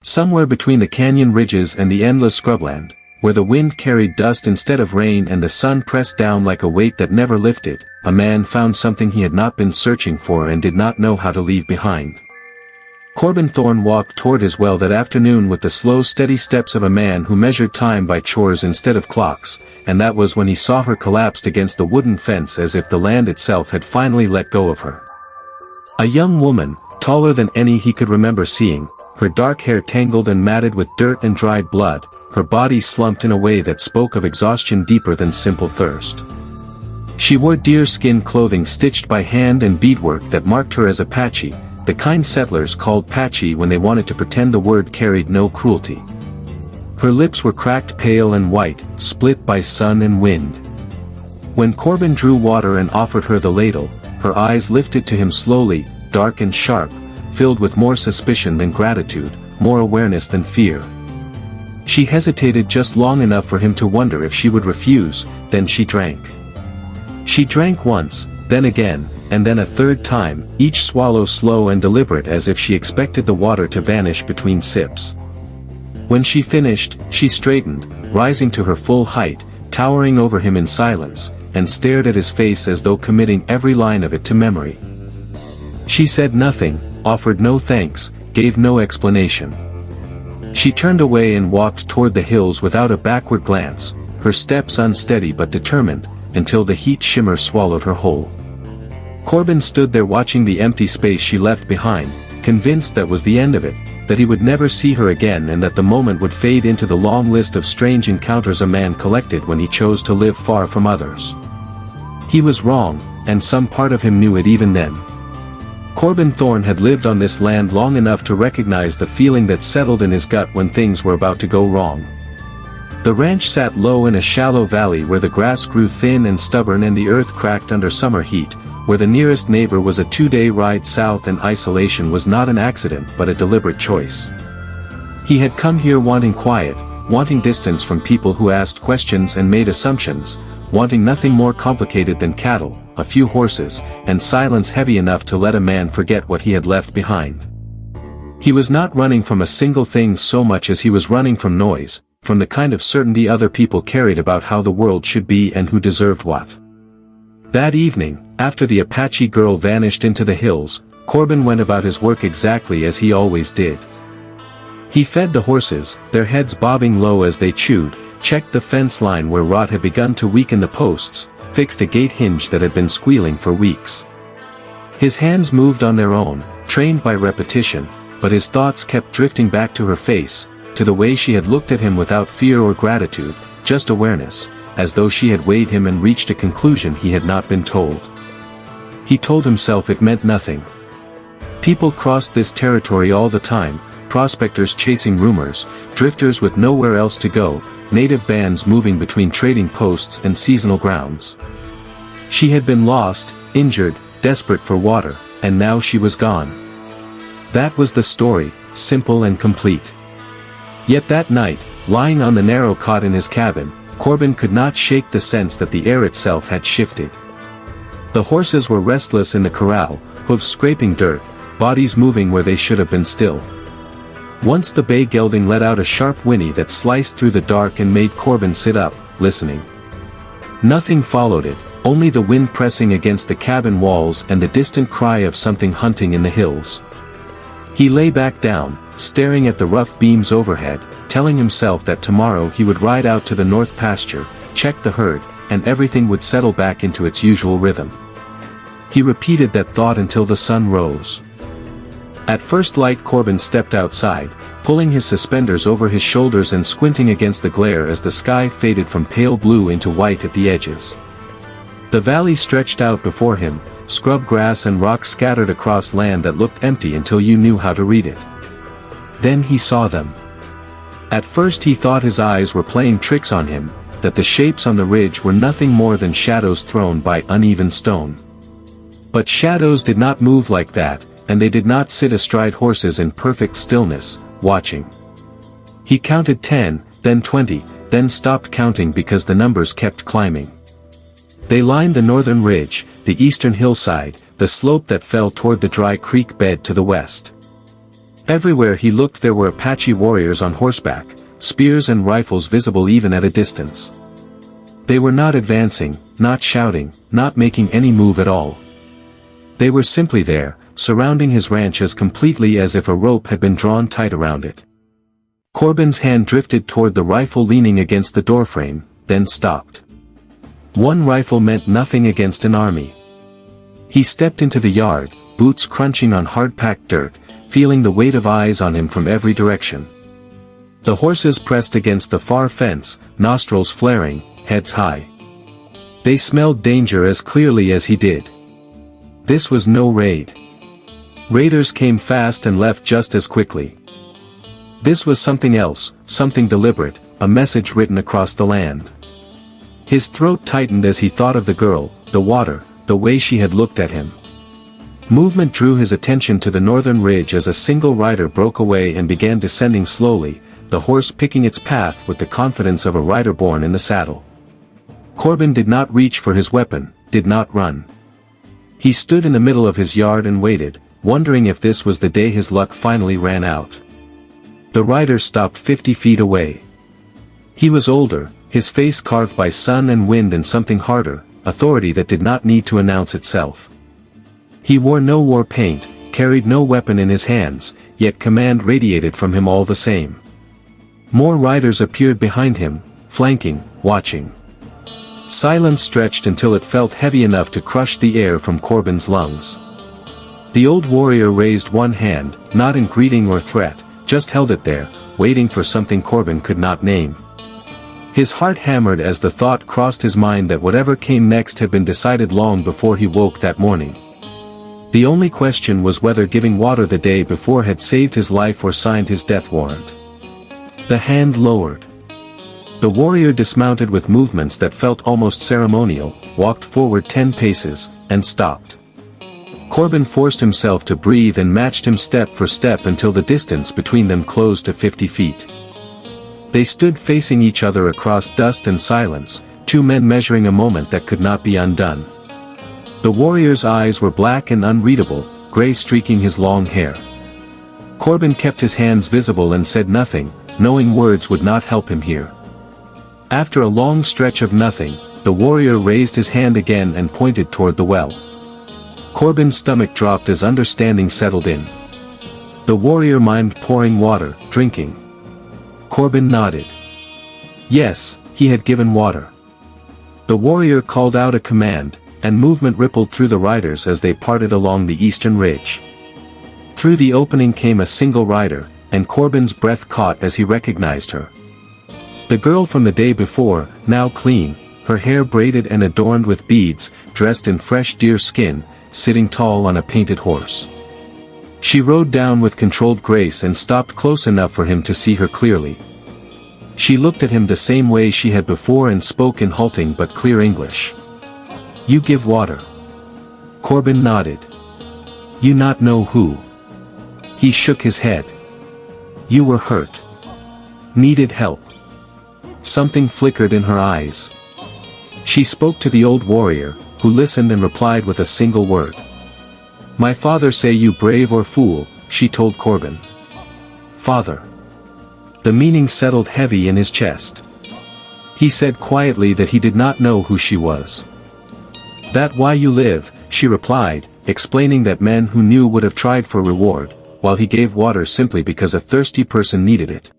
Somewhere between the canyon ridges and the endless scrubland, where the wind carried dust instead of rain and the sun pressed down like a weight that never lifted, a man found something he had not been searching for and did not know how to leave behind. Corbin Thorne walked toward his well that afternoon with the slow steady steps of a man who measured time by chores instead of clocks, and that was when he saw her collapsed against the wooden fence as if the land itself had finally let go of her. A young woman, taller than any he could remember seeing, her dark hair tangled and matted with dirt and dried blood, her body slumped in a way that spoke of exhaustion deeper than simple thirst. She wore deerskin clothing stitched by hand and beadwork that marked her as Apache, the kind settlers called Patchy when they wanted to pretend the word carried no cruelty. Her lips were cracked pale and white, split by sun and wind. When Corbin drew water and offered her the ladle, her eyes lifted to him slowly, dark and sharp, filled with more suspicion than gratitude, more awareness than fear. She hesitated just long enough for him to wonder if she would refuse, then she drank. She drank once, then again, and then a third time, each swallow slow and deliberate as if she expected the water to vanish between sips. When she finished, she straightened, rising to her full height, towering over him in silence, and stared at his face as though committing every line of it to memory. She said nothing, offered no thanks, gave no explanation. She turned away and walked toward the hills without a backward glance, her steps unsteady but determined, until the heat shimmer swallowed her whole. Corbin stood there watching the empty space she left behind, convinced that was the end of it, that he would never see her again and that the moment would fade into the long list of strange encounters a man collected when he chose to live far from others. He was wrong, and some part of him knew it even then. Corbin Thorne had lived on this land long enough to recognize the feeling that settled in his gut when things were about to go wrong. The ranch sat low in a shallow valley where the grass grew thin and stubborn and the earth cracked under summer heat, where the nearest neighbor was a 2-day ride south and isolation was not an accident but a deliberate choice. He had come here wanting quiet, wanting distance from people who asked questions and made assumptions, wanting nothing more complicated than cattle, a few horses, and silence heavy enough to let a man forget what he had left behind. He was not running from a single thing so much as he was running from noise, from the kind of certainty other people carried about how the world should be and who deserved what. That evening, after the Apache girl vanished into the hills, Corbin went about his work exactly as he always did. He fed the horses, their heads bobbing low as they chewed, checked the fence line where rot had begun to weaken the posts, fixed a gate hinge that had been squealing for weeks. His hands moved on their own, trained by repetition, but his thoughts kept drifting back to her face, to the way she had looked at him without fear or gratitude, just awareness, as though she had weighed him and reached a conclusion he had not been told. He told himself it meant nothing. People crossed this territory all the time, prospectors chasing rumors, drifters with nowhere else to go, native bands moving between trading posts and seasonal grounds. She had been lost, injured, desperate for water, and now she was gone. That was the story, simple and complete. Yet that night, lying on the narrow cot in his cabin, Corbin could not shake the sense that the air itself had shifted. The horses were restless in the corral, hooves scraping dirt, bodies moving where they should have been still. Once the bay gelding let out a sharp whinny that sliced through the dark and made Corbin sit up, listening. Nothing followed it, only the wind pressing against the cabin walls and the distant cry of something hunting in the hills. He lay back down, staring at the rough beams overhead, telling himself that tomorrow he would ride out to the north pasture, check the herd, and everything would settle back into its usual rhythm. He repeated that thought until the sun rose. At first light Corbin stepped outside, pulling his suspenders over his shoulders and squinting against the glare as the sky faded from pale blue into white at the edges. The valley stretched out before him, scrub grass and rocks scattered across land that looked empty until you knew how to read it. Then he saw them. At first he thought his eyes were playing tricks on him, that the shapes on the ridge were nothing more than shadows thrown by uneven stone. But shadows did not move like that, and they did not sit astride horses in perfect stillness, watching. He counted 10, then 20, then stopped counting because the numbers kept climbing. They lined the northern ridge, the eastern hillside, the slope that fell toward the dry creek bed to the west. Everywhere he looked there were Apache warriors on horseback, spears and rifles visible even at a distance. They were not advancing, not shouting, not making any move at all. They were simply there, surrounding his ranch as completely as if a rope had been drawn tight around it. Corbin's hand drifted toward the rifle leaning against the doorframe, then stopped. One rifle meant nothing against an army. He stepped into the yard, boots crunching on hard-packed dirt, feeling the weight of eyes on him from every direction. The horses pressed against the far fence, nostrils flaring, heads high. They smelled danger as clearly as he did. This was no raid. Raiders came fast and left just as quickly. This was something else, something deliberate, a message written across the land. His throat tightened as he thought of the girl, the water, the way she had looked at him. Movement drew his attention to the northern ridge as a single rider broke away and began descending slowly, the horse picking its path with the confidence of a rider born in the saddle. Corbin did not reach for his weapon, did not run. He stood in the middle of his yard and waited, wondering if this was the day his luck finally ran out. The rider stopped 50 feet away. He was older, his face carved by sun and wind and something harder, authority that did not need to announce itself. He wore no war paint, carried no weapon in his hands, yet command radiated from him all the same. More riders appeared behind him, flanking, watching. Silence stretched until it felt heavy enough to crush the air from Corbin's lungs. The old warrior raised one hand, not in greeting or threat, just held it there, waiting for something Corbin could not name. His heart hammered as the thought crossed his mind that whatever came next had been decided long before he woke that morning. The only question was whether giving water the day before had saved his life or signed his death warrant. The hand lowered. The warrior dismounted with movements that felt almost ceremonial, walked forward 10 paces, and stopped. Corbin forced himself to breathe and matched him step for step until the distance between them closed to 50 feet. They stood facing each other across dust and silence, two men measuring a moment that could not be undone. The warrior's eyes were black and unreadable, gray streaking his long hair. Corbin kept his hands visible and said nothing, knowing words would not help him here. After a long stretch of nothing, the warrior raised his hand again and pointed toward the well. Corbin's stomach dropped as understanding settled in. The warrior mimed pouring water, drinking. Corbin nodded. Yes, he had given water. The warrior called out a command, and movement rippled through the riders as they parted along the eastern ridge. Through the opening came a single rider, and Corbin's breath caught as he recognized her. The girl from the day before, now clean, her hair braided and adorned with beads, dressed in fresh deer skin, sitting tall on a painted horse. She rode down with controlled grace and stopped close enough for him to see her clearly. She looked at him the same way she had before and spoke in halting but clear English. "You give water." Corbin nodded. "You not know who?" He shook his head. "You were hurt. Needed help." Something flickered in her eyes. She spoke to the old warrior, who listened and replied with a single word. "My father say you brave or fool," she told Corbin. "Father." The meaning settled heavy in his chest. He said quietly that he did not know who she was. "That why you live," she replied, explaining that men who knew would have tried for reward, while he gave water simply because a thirsty person needed it.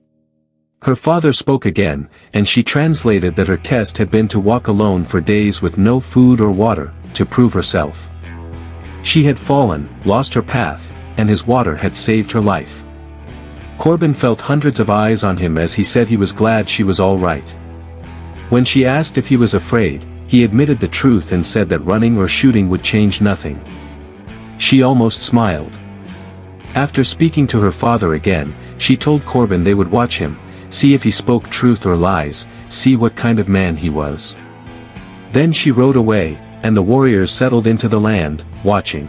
Her father spoke again, and she translated that her test had been to walk alone for days with no food or water, to prove herself. She had fallen, lost her path, and his water had saved her life. Corbin felt hundreds of eyes on him as he said he was glad she was all right. When she asked if he was afraid, he admitted the truth and said that running or shooting would change nothing. She almost smiled. After speaking to her father again, she told Corbin they would watch him, see if he spoke truth or lies, see what kind of man he was. Then she rode away, and the warriors settled into the land, watching.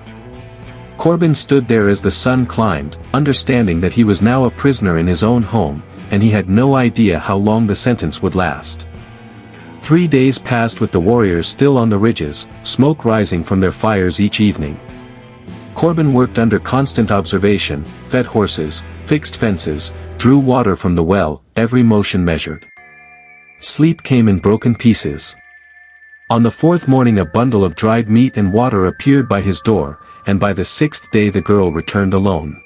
Corbin stood there as the sun climbed, understanding that he was now a prisoner in his own home, and he had no idea how long the sentence would last. 3 days passed with the warriors still on the ridges, smoke rising from their fires each evening. Corbin worked under constant observation, fed horses, fixed fences, drew water from the well, every motion measured. Sleep came in broken pieces. On the fourth morning a bundle of dried meat and water appeared by his door, and by the sixth day the girl returned alone.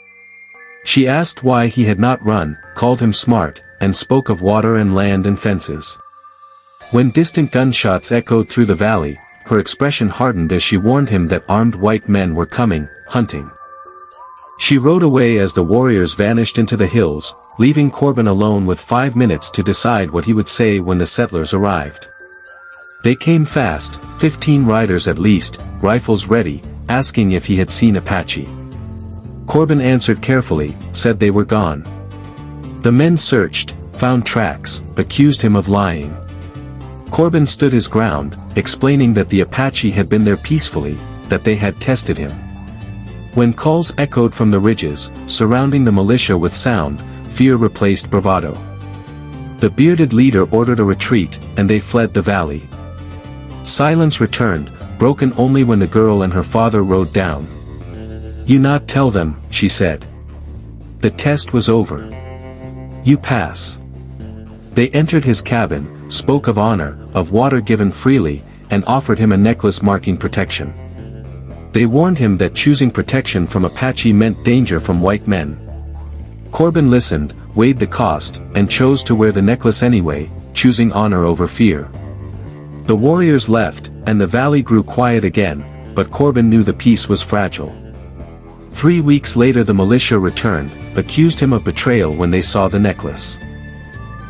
She asked why he had not run, called him smart, and spoke of water and land and fences. When distant gunshots echoed through the valley, her expression hardened as she warned him that armed white men were coming, hunting. She rode away as the warriors vanished into the hills, leaving Corbin alone with 5 minutes to decide what he would say when the settlers arrived. They came fast, 15 riders at least, rifles ready, asking if he had seen Apache. Corbin answered carefully, said they were gone. The men searched, found tracks, accused him of lying. Corbin stood his ground, explaining that the Apache had been there peacefully, that they had tested him. When calls echoed from the ridges, surrounding the militia with sound, fear replaced bravado. The bearded leader ordered a retreat, and they fled the valley. Silence returned, broken only when the girl and her father rode down. "You not tell them," she said. "The test was over. You pass." They entered his cabin, spoke of honor, of water given freely, and offered him a necklace marking protection. They warned him that choosing protection from Apache meant danger from white men. Corbin listened, weighed the cost, and chose to wear the necklace anyway, choosing honor over fear. The warriors left, and the valley grew quiet again, but Corbin knew the peace was fragile. 3 weeks later the militia returned, accused him of betrayal when they saw the necklace.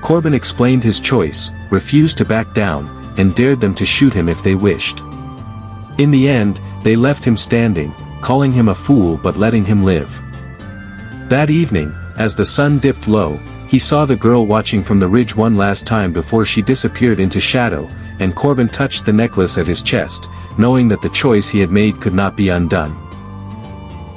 Corbin explained his choice, refused to back down, and dared them to shoot him if they wished. In the end, they left him standing, calling him a fool but letting him live. That evening, as the sun dipped low, he saw the girl watching from the ridge one last time before she disappeared into shadow, and Corbin touched the necklace at his chest, knowing that the choice he had made could not be undone.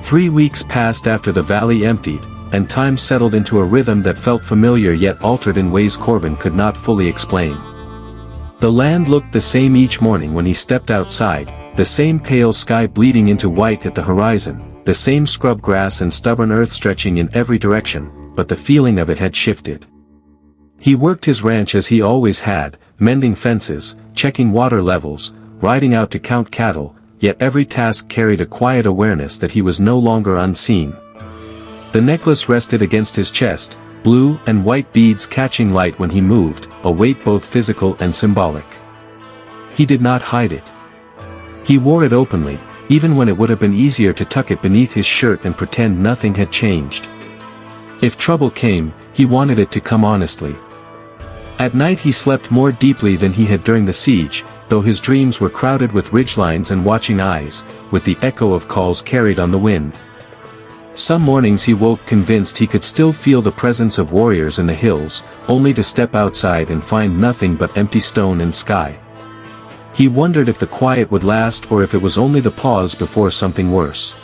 3 weeks passed after the valley emptied, and time settled into a rhythm that felt familiar yet altered in ways Corbin could not fully explain. The land looked the same each morning when he stepped outside, the same pale sky bleeding into white at the horizon, the same scrub grass and stubborn earth stretching in every direction, but the feeling of it had shifted. He worked his ranch as he always had, mending fences, checking water levels, riding out to count cattle, yet every task carried a quiet awareness that he was no longer unseen. The necklace rested against his chest, blue and white beads catching light when he moved, a weight both physical and symbolic. He did not hide it. He wore it openly, even when it would have been easier to tuck it beneath his shirt and pretend nothing had changed. If trouble came, he wanted it to come honestly. At night he slept more deeply than he had during the siege, though his dreams were crowded with ridgelines and watching eyes, with the echo of calls carried on the wind. Some mornings he woke convinced he could still feel the presence of warriors in the hills, only to step outside and find nothing but empty stone and sky. He wondered if the quiet would last or if it was only the pause before something worse.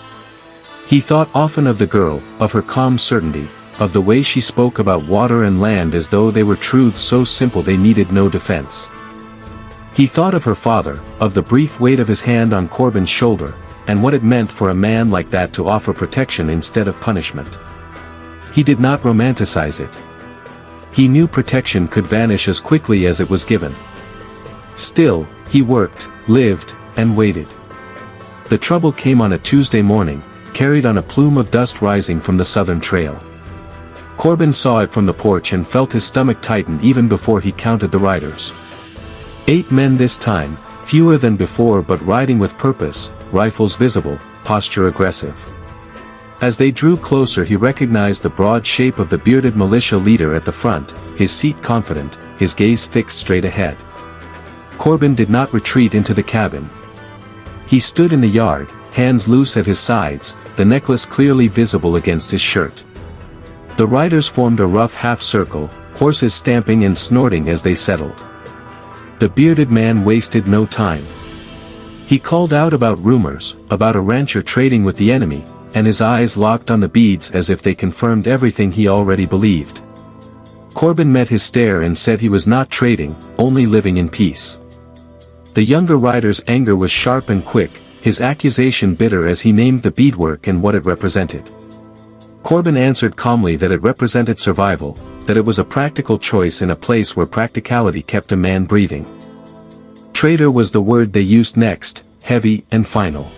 He thought often of the girl, of her calm certainty, of the way she spoke about water and land as though they were truths so simple they needed no defense. He thought of her father, of the brief weight of his hand on Corbin's shoulder, and what it meant for a man like that to offer protection instead of punishment. He did not romanticize it. He knew protection could vanish as quickly as it was given. Still, he worked, lived, and waited. The trouble came on a Tuesday morning, carried on a plume of dust rising from the southern trail. Corbin saw it from the porch and felt his stomach tighten even before he counted the riders. 8 men this time, fewer than before but riding with purpose, rifles visible, posture aggressive. As they drew closer he recognized the broad shape of the bearded militia leader at the front, his seat confident, his gaze fixed straight ahead. Corbin did not retreat into the cabin. He stood in the yard, hands loose at his sides, the necklace clearly visible against his shirt. The riders formed a rough half-circle, horses stamping and snorting as they settled. The bearded man wasted no time. He called out about rumors, about a rancher trading with the enemy, and his eyes locked on the beads as if they confirmed everything he already believed. Corbin met his stare and said he was not trading, only living in peace. The younger rider's anger was sharp and quick, his accusation bitter as he named the beadwork and what it represented. Corbin answered calmly that it represented survival, that it was a practical choice in a place where practicality kept a man breathing. Traitor was the word they used next, heavy and final.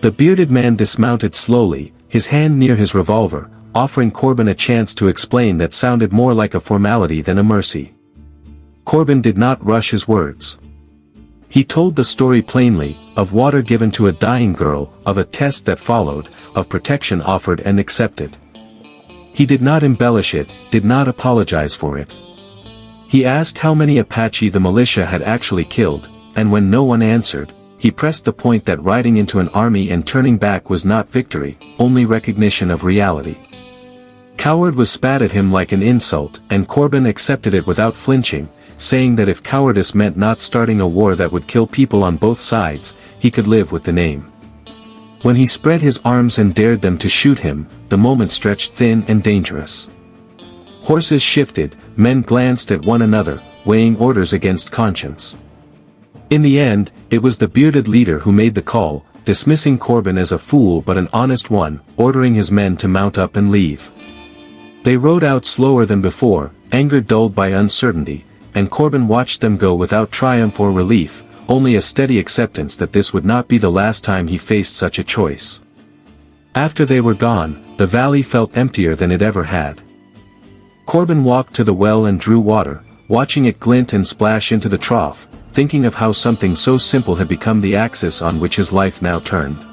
The bearded man dismounted slowly, his hand near his revolver, offering Corbin a chance to explain that sounded more like a formality than a mercy. Corbin did not rush his words. He told the story plainly, of water given to a dying girl, of a test that followed, of protection offered and accepted. He did not embellish it, did not apologize for it. He asked how many Apache the militia had actually killed, and when no one answered, he pressed the point that riding into an army and turning back was not victory, only recognition of reality. Coward was spat at him like an insult, and Corbin accepted it without flinching, saying that if cowardice meant not starting a war that would kill people on both sides, he could live with the name. When he spread his arms and dared them to shoot him, the moment stretched thin and dangerous. Horses shifted, men glanced at one another, weighing orders against conscience. In the end, it was the bearded leader who made the call, dismissing Corbin as a fool but an honest one, ordering his men to mount up and leave. They rode out slower than before, anger dulled by uncertainty, and Corbin watched them go without triumph or relief, only a steady acceptance that this would not be the last time he faced such a choice. After they were gone, the valley felt emptier than it ever had. Corbin walked to the well and drew water, watching it glint and splash into the trough, thinking of how something so simple had become the axis on which his life now turned.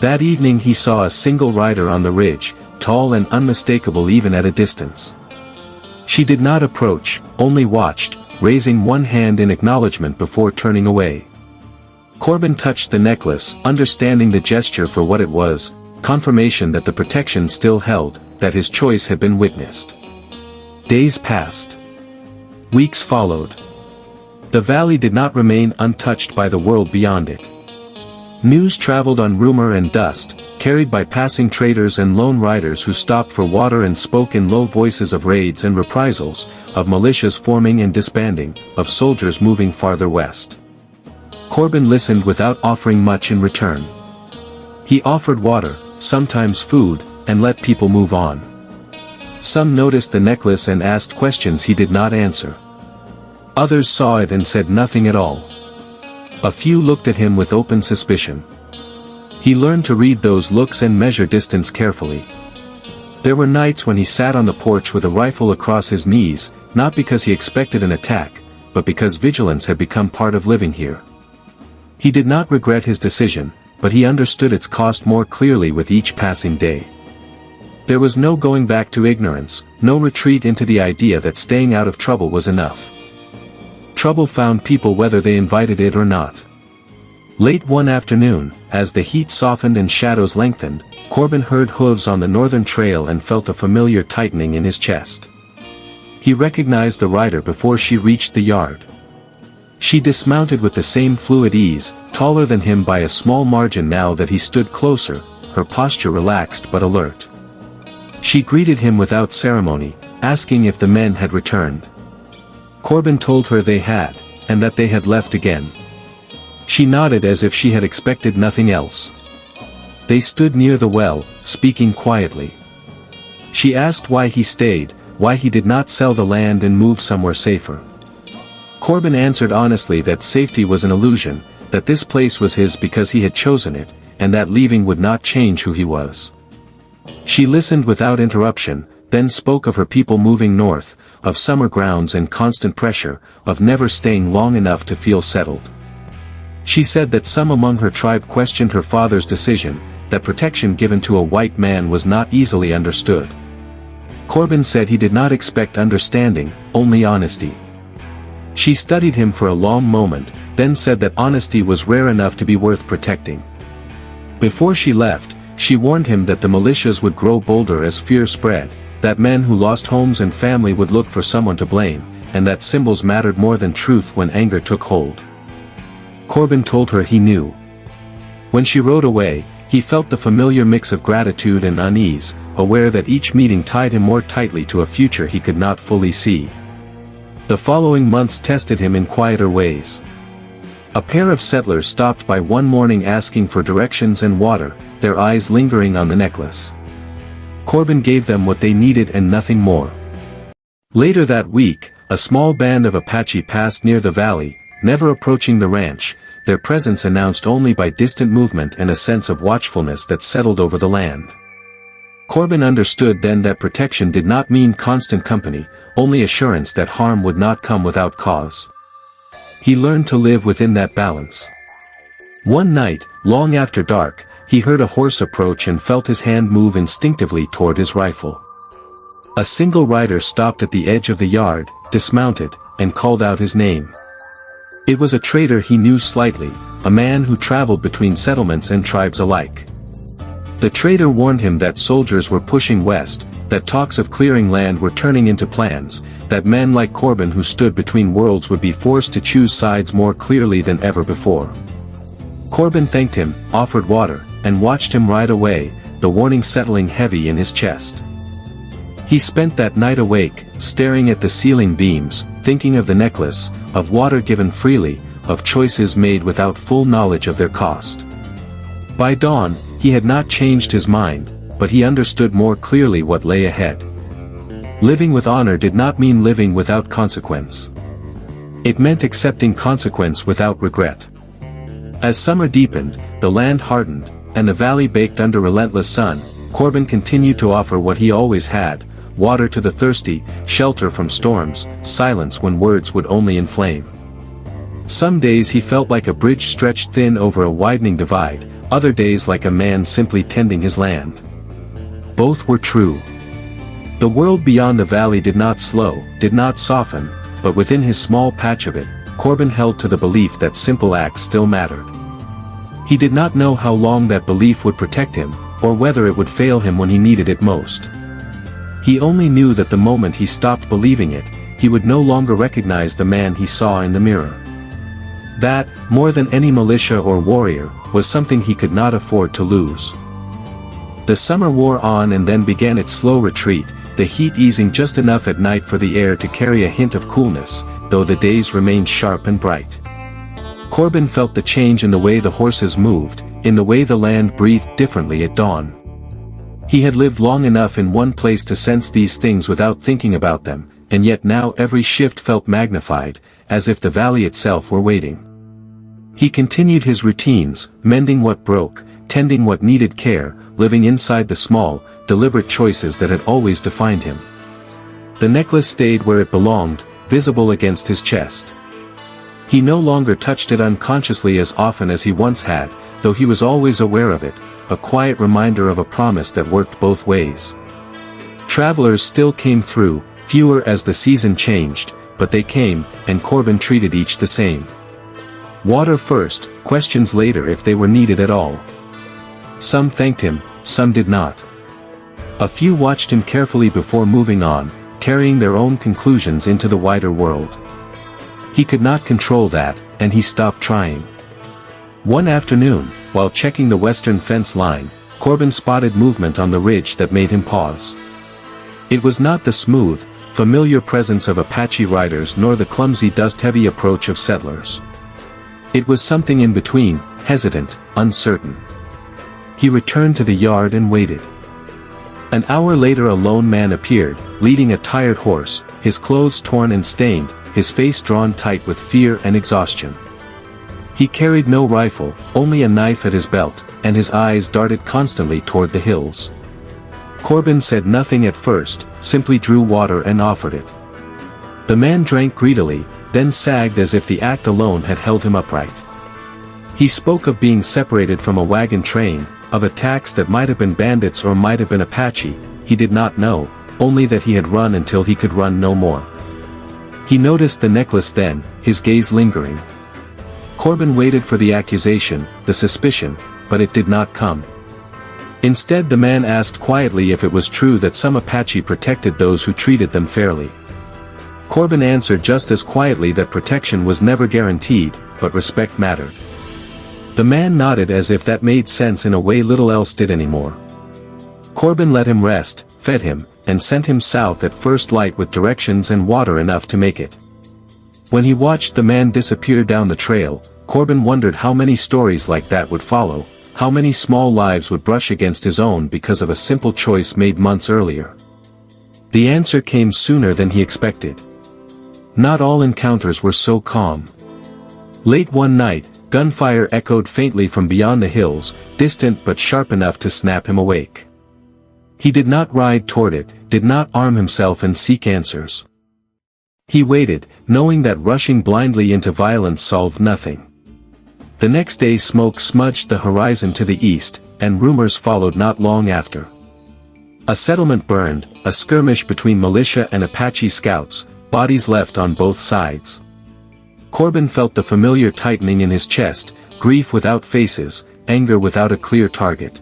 That evening he saw a single rider on the ridge, tall and unmistakable even at a distance. She did not approach, only watched, raising one hand in acknowledgement before turning away. Corbin touched the necklace, understanding the gesture for what it was, confirmation that the protection still held, that his choice had been witnessed. Days passed. Weeks followed. The valley did not remain untouched by the world beyond it. News traveled on rumor and dust, carried by passing traders and lone riders who stopped for water and spoke in low voices of raids and reprisals, of militias forming and disbanding, of soldiers moving farther west. Corbin listened without offering much in return. He offered water, sometimes food, and let people move on. Some noticed the necklace and asked questions he did not answer. Others saw it and said nothing at all. A few looked at him with open suspicion. He learned to read those looks and measure distance carefully. There were nights when he sat on the porch with a rifle across his knees, not because he expected an attack, but because vigilance had become part of living here. He did not regret his decision, but he understood its cost more clearly with each passing day. There was no going back to ignorance, no retreat into the idea that staying out of trouble was enough. Trouble found people whether they invited it or not. Late one afternoon, as the heat softened and shadows lengthened, Corbin heard hooves on the northern trail and felt a familiar tightening in his chest. He recognized the rider before she reached the yard. She dismounted with the same fluid ease, taller than him by a small margin now that he stood closer, her posture relaxed but alert. She greeted him without ceremony, asking if the men had returned. Corbin told her they had, and that they had left again. She nodded as if she had expected nothing else. They stood near the well, speaking quietly. She asked why he stayed, why he did not sell the land and move somewhere safer. Corbin answered honestly that safety was an illusion, that this place was his because he had chosen it, and that leaving would not change who he was. She listened without interruption, then spoke of her people moving north, of summer grounds and constant pressure, of never staying long enough to feel settled. She said that some among her tribe questioned her father's decision, that protection given to a white man was not easily understood. Corbin said he did not expect understanding, only honesty. She studied him for a long moment, then said that honesty was rare enough to be worth protecting. Before she left, she warned him that the militias would grow bolder as fear spread, that men who lost homes and family would look for someone to blame, and that symbols mattered more than truth when anger took hold. Corbin told her he knew. When she rode away, he felt the familiar mix of gratitude and unease, aware that each meeting tied him more tightly to a future he could not fully see. The following months tested him in quieter ways. A pair of settlers stopped by one morning asking for directions and water, their eyes lingering on the necklace. Corbin gave them what they needed and nothing more. Later that week, a small band of Apache passed near the valley, never approaching the ranch, their presence announced only by distant movement and a sense of watchfulness that settled over the land. Corbin understood then that protection did not mean constant company, only assurance that harm would not come without cause. He learned to live within that balance. One night, long after dark, he heard a horse approach and felt his hand move instinctively toward his rifle. A single rider stopped at the edge of the yard, dismounted, and called out his name. It was a trader he knew slightly, a man who traveled between settlements and tribes alike. The trader warned him that soldiers were pushing west, that talks of clearing land were turning into plans, that men like Corbin who stood between worlds would be forced to choose sides more clearly than ever before. Corbin thanked him, offered water, and watched him ride away, the warning settling heavy in his chest. He spent that night awake, staring at the ceiling beams, thinking of the necklace, of water given freely, of choices made without full knowledge of their cost. By dawn, he had not changed his mind, but he understood more clearly what lay ahead. Living with honor did not mean living without consequence. It meant accepting consequence without regret. As summer deepened, the land hardened, and the valley baked under relentless sun, Corbin continued to offer what he always had: water to the thirsty, shelter from storms, silence when words would only inflame. Some days he felt like a bridge stretched thin over a widening divide, other days like a man simply tending his land. Both were true. The world beyond the valley did not slow, did not soften, but within his small patch of it, Corbin held to the belief that simple acts still mattered. He did not know how long that belief would protect him, or whether it would fail him when he needed it most. He only knew that the moment he stopped believing it, he would no longer recognize the man he saw in the mirror. That, more than any militia or warrior, was something he could not afford to lose. The summer wore on and then began its slow retreat, the heat easing just enough at night for the air to carry a hint of coolness, though the days remained sharp and bright. Corbin felt the change in the way the horses moved, in the way the land breathed differently at dawn. He had lived long enough in one place to sense these things without thinking about them, and yet now every shift felt magnified, as if the valley itself were waiting. He continued his routines, mending what broke, tending what needed care, living inside the small, deliberate choices that had always defined him. The necklace stayed where it belonged, visible against his chest. He no longer touched it unconsciously as often as he once had, though he was always aware of it, a quiet reminder of a promise that worked both ways. Travelers still came through, fewer as the season changed, but they came, and Corbin treated each the same. Water first, questions later if they were needed at all. Some thanked him, some did not. A few watched him carefully before moving on, carrying their own conclusions into the wider world. He could not control that, and he stopped trying. One afternoon, while checking the western fence line, Corbin spotted movement on the ridge that made him pause. It was not the smooth, familiar presence of Apache riders nor the clumsy dust-heavy approach of settlers. It was something in between, hesitant, uncertain. He returned to the yard and waited. An hour later a lone man appeared, leading a tired horse, his clothes torn and stained, his face drawn tight with fear and exhaustion. He carried no rifle, only a knife at his belt, and his eyes darted constantly toward the hills. Corbin said nothing at first, simply drew water and offered it. The man drank greedily, then sagged as if the act alone had held him upright. He spoke of being separated from a wagon train, of attacks that might have been bandits or might have been Apache, he did not know, only that he had run until he could run no more. He noticed the necklace then, his gaze lingering. Corbin waited for the accusation, the suspicion, but it did not come. Instead the man asked quietly if it was true that some Apache protected those who treated them fairly. Corbin answered just as quietly that protection was never guaranteed, but respect mattered. The man nodded as if that made sense in a way little else did anymore. Corbin let him rest, fed him, and sent him south at first light with directions and water enough to make it. When he watched the man disappear down the trail, Corbin wondered how many stories like that would follow, how many small lives would brush against his own because of a simple choice made months earlier. The answer came sooner than he expected. Not all encounters were so calm. Late one night, gunfire echoed faintly from beyond the hills, distant but sharp enough to snap him awake. He did not ride toward it, did not arm himself and seek answers. He waited, knowing that rushing blindly into violence solved nothing. The next day smoke smudged the horizon to the east, and rumors followed not long after. A settlement burned, a skirmish between militia and Apache scouts, bodies left on both sides. Corbin felt the familiar tightening in his chest, grief without faces, anger without a clear target.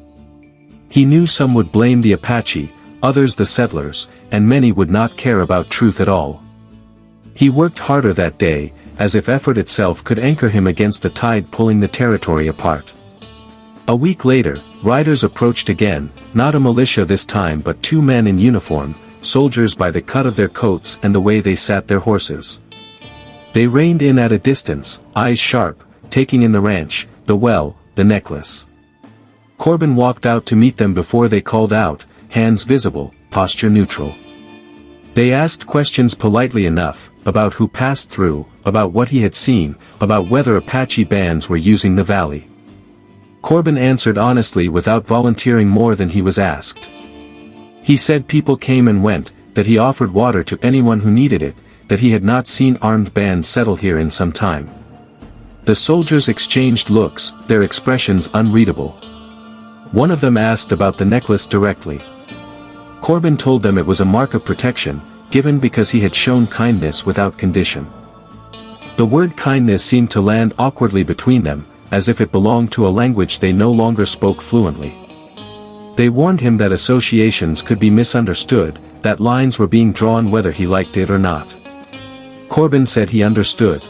He knew some would blame the Apache, others the settlers, and many would not care about truth at all. He worked harder that day, as if effort itself could anchor him against the tide pulling the territory apart. A week later, riders approached again, not a militia this time but two men in uniform, soldiers by the cut of their coats and the way they sat their horses. They reined in at a distance, eyes sharp, taking in the ranch, the well, the necklace. Corbin walked out to meet them before they called out, hands visible, posture neutral. They asked questions politely enough, about who passed through, about what he had seen, about whether Apache bands were using the valley. Corbin answered honestly without volunteering more than he was asked. He said people came and went, that he offered water to anyone who needed it, that he had not seen armed bands settle here in some time. The soldiers exchanged looks, their expressions unreadable. One of them asked about the necklace directly. Corbin told them it was a mark of protection, given because he had shown kindness without condition. The word kindness seemed to land awkwardly between them, as if it belonged to a language they no longer spoke fluently. They warned him that associations could be misunderstood, that lines were being drawn whether he liked it or not. Corbin said he understood.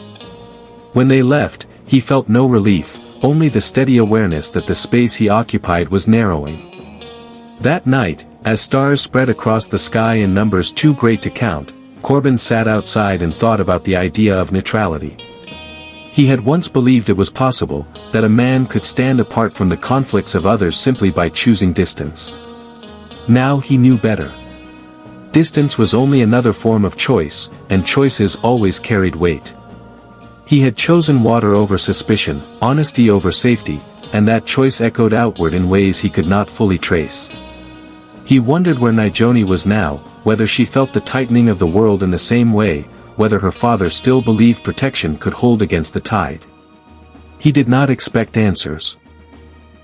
When they left, he felt no relief, only the steady awareness that the space he occupied was narrowing. That night, as stars spread across the sky in numbers too great to count, Corbin sat outside and thought about the idea of neutrality. He had once believed it was possible, that a man could stand apart from the conflicts of others simply by choosing distance. Now he knew better. Distance was only another form of choice, and choices always carried weight. He had chosen water over suspicion, honesty over safety, and that choice echoed outward in ways he could not fully trace. He wondered where Nijoni was now, whether she felt the tightening of the world in the same way, whether her father still believed protection could hold against the tide. He did not expect answers.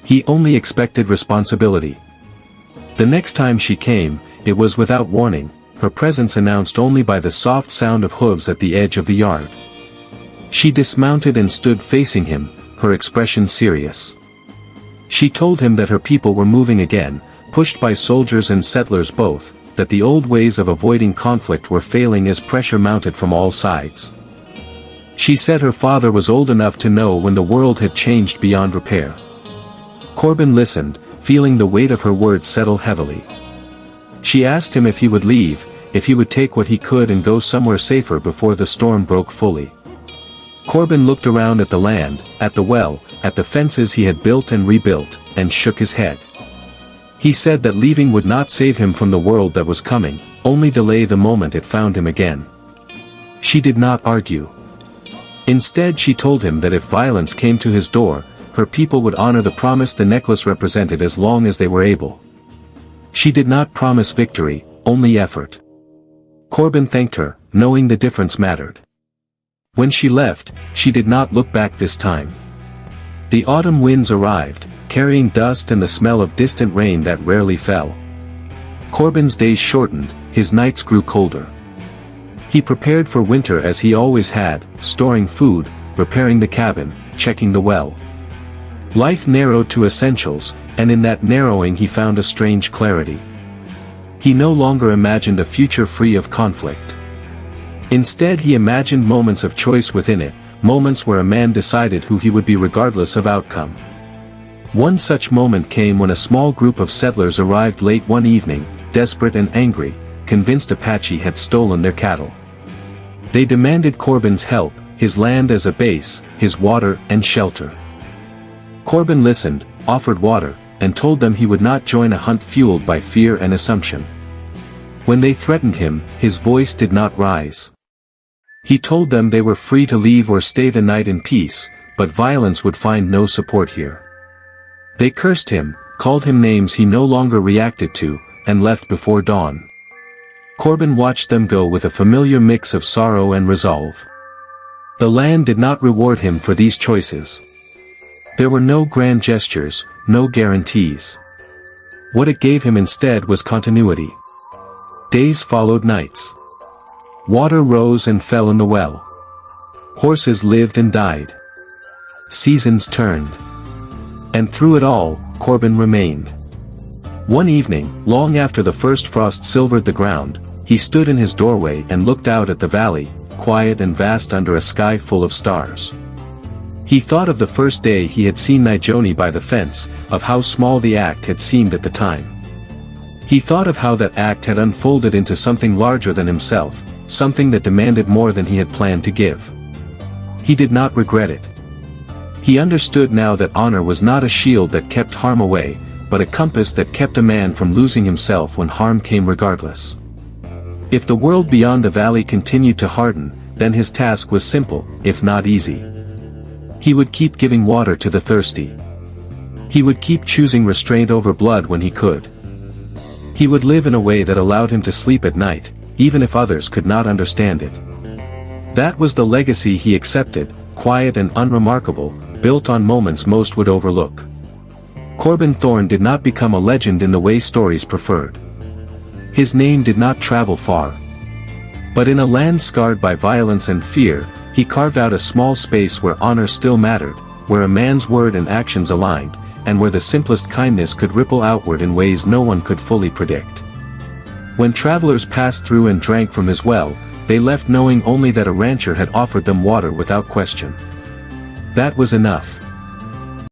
He only expected responsibility. The next time she came, it was without warning, her presence announced only by the soft sound of hooves at the edge of the yard. She dismounted and stood facing him, her expression serious. She told him that her people were moving again, pushed by soldiers and settlers both, that the old ways of avoiding conflict were failing as pressure mounted from all sides. She said her father was old enough to know when the world had changed beyond repair. Corbin listened, feeling the weight of her words settle heavily. She asked him if he would leave, if he would take what he could and go somewhere safer before the storm broke fully. Corbin looked around at the land, at the well, at the fences he had built and rebuilt, and shook his head. He said that leaving would not save him from the world that was coming, only delay the moment it found him again. She did not argue. Instead she told him that if violence came to his door, her people would honor the promise the necklace represented as long as they were able. She did not promise victory, only effort. Corbin thanked her, knowing the difference mattered. When she left, she did not look back this time. The autumn winds arrived, carrying dust and the smell of distant rain that rarely fell. Corbin's days shortened, his nights grew colder. He prepared for winter as he always had, storing food, repairing the cabin, checking the well. Life narrowed to essentials, and in that narrowing he found a strange clarity. He no longer imagined a future free of conflict. Instead he imagined moments of choice within it, moments where a man decided who he would be regardless of outcome. One such moment came when a small group of settlers arrived late one evening, desperate and angry, convinced Apache had stolen their cattle. They demanded Corbin's help, his land as a base, his water and shelter. Corbin listened, offered water, and told them he would not join a hunt fueled by fear and assumption. When they threatened him, his voice did not rise. He told them they were free to leave or stay the night in peace, but violence would find no support here. They cursed him, called him names he no longer reacted to, and left before dawn. Corbin watched them go with a familiar mix of sorrow and resolve. The land did not reward him for these choices. There were no grand gestures, no guarantees. What it gave him instead was continuity. Days followed nights. Water rose and fell in the well. Horses lived and died. Seasons turned. And through it all, Corbin remained. One evening, long after the first frost silvered the ground, he stood in his doorway and looked out at the valley, quiet and vast under a sky full of stars. He thought of the first day he had seen Nijoni by the fence, of how small the act had seemed at the time. He thought of how that act had unfolded into something larger than himself, something that demanded more than he had planned to give. He did not regret it. He understood now that honor was not a shield that kept harm away, but a compass that kept a man from losing himself when harm came regardless. If the world beyond the valley continued to harden, then his task was simple, if not easy. He would keep giving water to the thirsty. He would keep choosing restraint over blood when he could. He would live in a way that allowed him to sleep at night, even if others could not understand it. That was the legacy he accepted, quiet and unremarkable, built on moments most would overlook. Corbin Thorne did not become a legend in the way stories preferred. His name did not travel far. But in a land scarred by violence and fear, he carved out a small space where honor still mattered, where a man's word and actions aligned, and where the simplest kindness could ripple outward in ways no one could fully predict. When travelers passed through and drank from his well, they left knowing only that a rancher had offered them water without question. That was enough.